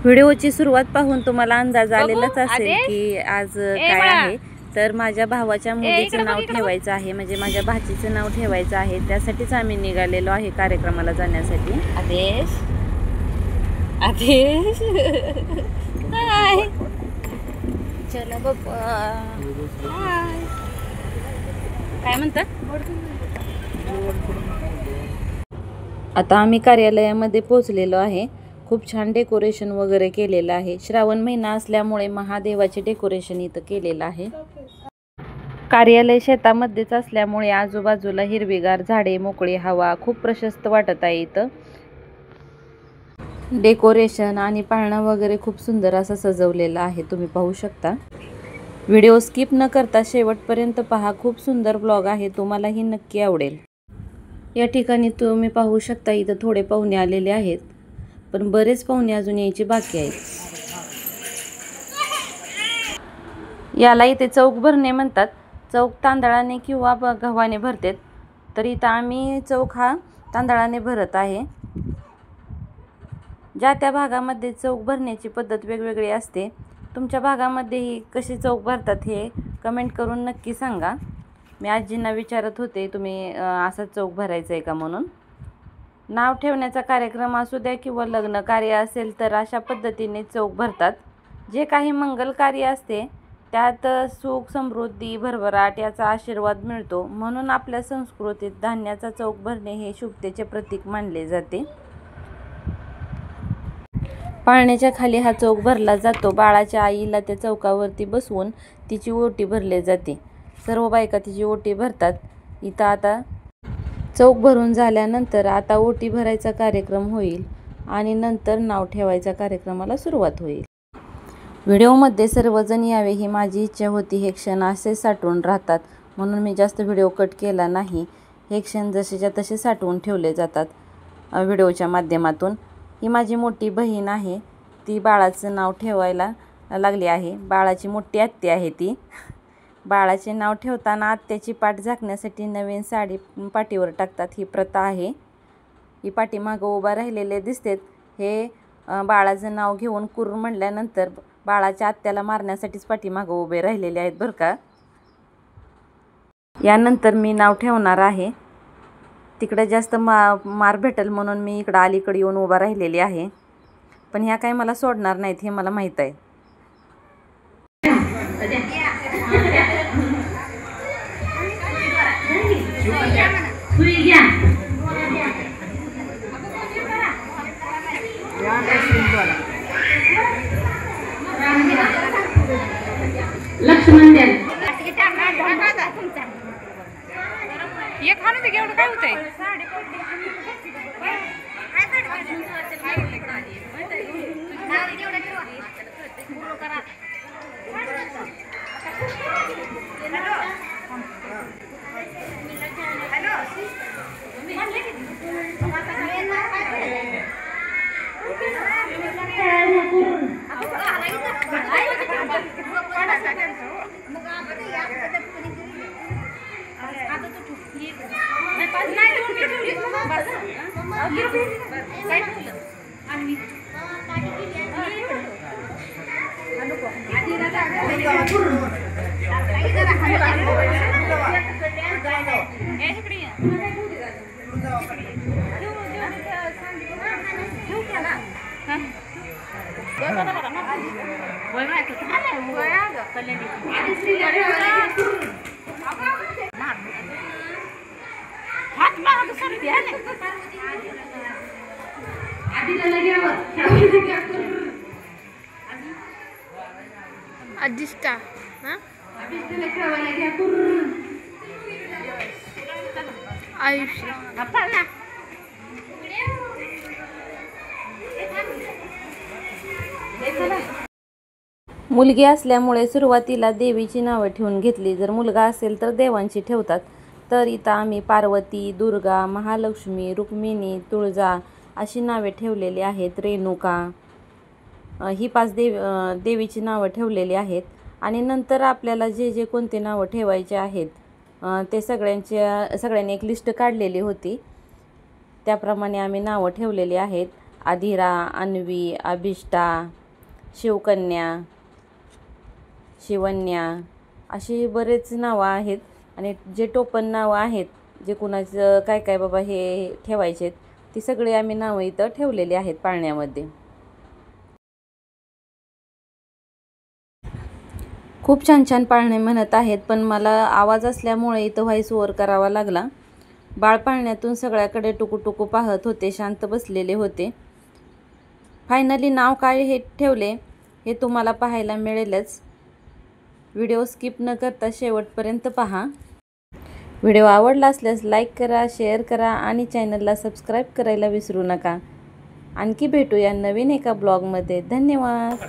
व्हिडिओची सुरुवात पाहून तुम्हाला अंदाज आलेलाच असेल की आज काय आहे. तर माझ्या भावाच्या मुलीचं नाव ठेवायचं आहे, म्हणजे माझ्या भाचीचं नाव ठेवायचं आहे. त्यासाठीच आम्ही निघालेलो आहे कार्यक्रमाला जाण्यासाठी. आदेश आदेश हाय चला बाबा हाय काय म्हणता. आता आम्ही कार्यालयामध्ये पोहोचलेलो आहे. खूप छान डेकोरेशन वगैरे केलेलं आहे. श्रावण महिना असल्यामुळे महादेवाचे डेकोरेशन इथं केलेलं आहे. कार्यालय शेतामध्येच असल्यामुळे आजूबाजूला हिरवीगार झाडे, मोकळी हवा, खूप प्रशस्त वाटत आहे. इथं डेकोरेशन आणि पाळणा वगैरे खूप सुंदर असं सजवलेलं आहे, तुम्ही पाहू शकता. व्हिडिओ स्किप न करता शेवटपर्यंत पहा. खूप सुंदर ब्लॉग आहे, तुम्हालाही नक्की आवडेल. या ठिकाणी तुम्ही पाहू शकता इथं थोडे पाहुणे आलेले आहेत, पण बरेच पाहुणे अजून यायचे बाकी आहेत. याला इथे चौक भरणे म्हणतात. चौक तांदळाने किंवा गव्हाने भरतात, तर इथं आम्ही चौक हा तांदळाने भरत आहे. ज्या त्या भागामध्ये चौक भरण्याची पद्धत वेगवेगळी असते. तुमच्या भागामध्येही कशी चौक भरतात हे कमेंट करून नक्की सांगा. मी आजींना विचारत होते तुम्ही असा चौक भरायचा आहे का म्हणून. नाव ठेवण्याचा कार्यक्रम असू द्या किंवा लग्न कार्य असेल तर अशा पद्धतीने चौक भरतात. जे काही मंगल कार्य असते त्यात सुख, समृद्धी, भरभराट याचा आशीर्वाद मिळतो, म्हणून आपल्या संस्कृतीत धान्याचा चौक भरणे हे शुभतेचे प्रतीक मानले जाते. पाळण्याच्या खाली हा चौक भरला जातो. बाळाच्या आईला त्या चौकावरती बसवून तिची ओटी भरली जाते. सर्व बायका तिची ओटी भरतात. इथं आता चौक भरून झाल्यानंतर आता ओटी भरायचा कार्यक्रम होईल आणि नंतर नाव ठेवायच्या कार्यक्रमाला सुरुवात होईल. व्हिडिओमध्ये सर्वजण यावे ही माझी इच्छा होती. हे क्षण असे साठवून राहतात, म्हणून मी जास्त व्हिडिओ कट केला नाही. हे क्षण जसेच्या तसे साठवून ठेवले जातात व्हिडिओच्या माध्यमातून. ही माझी मोठी बहीण आहे, ती बाळाचं नाव ठेवायला लागली आहे. बाळाची मोठी आत्या आहे ती. बाळाचे नाव ठेवताना आत्याची पाठ झाकण्यासाठी नवीन साडी पाठीवर टाकतात, ही प्रथा आहे. ही पाठीमागं उभा राहिलेले दिसतात, हे बाळाचं नाव घेऊन कुर्र म्हणल्यानंतर बाळाच्या आत्याला मारण्यासाठीच पाठीमागं उभे राहिलेले आहेत बरं का. यानंतर मी नाव ठेवणार आहे. तिकडे जास्त मार भेटेल म्हणून मी इकडं अलीकडे येऊन उभा राहिलेली आहे, पण ह्या काही मला सोडणार नाहीत हे मला माहीत आहे. लक्ष्मण द्या एक खाणं ते एवढं काय होतंय. अधिष्ठा आयुष्य मुलगी असल्यामुळे सुरुवातीला देवीची नावं ठेवून घेतली. जर मुलगा असेल तर देवांची ठेवतात. तर इथं आम्ही पार्वती, दुर्गा, महालक्ष्मी, रुक्मिणी, तुळजा अशी नावे ठेवलेली आहेत. रेणुका, ही 5 देवीची नावं ठेवलेली आहेत. आणि नंतर आपल्याला जे जे कोणते नावं ठेवायचे आहेत ते सगळ्यांनी एक लिस्ट काढलेली होती. त्याप्रमाणे आम्ही नावं ठेवलेली आहेत. आधिरा, अन्वी, अभिष्टा, शिवकन्या, शिवन्या अशी बरेच नावं आहेत. आणि जे टोपण नावं आहेत, जे कुणाचं काय काय बाबा हे ठेवायचे आहेत, ती सगळी आम्ही नावं इथं ठेवलेली आहेत पाळण्यामध्ये. खूप छान छान पाळणे म्हणत आहेत, पण मला आवाज असल्यामुळे इथं व्हॉइस ओव्हर करावा लागला. बाळ पाळण्यातून सगळ्याकडे टुकूटुकू पाहत होते, शांत बसलेले होते. फायनली नाव काय हे ठेवले हे तुम्हाला पाहायला मिळेलच. व्हिडिओ स्किप न करता शेवटपर्यंत पहा. व्हिडिओ आवडला असल्यास लाईक करा, शेअर करा आणि चॅनलला सबस्क्राईब करायला विसरू नका. आणखी भेटूया नवीन एका ब्लॉगमध्ये. धन्यवाद.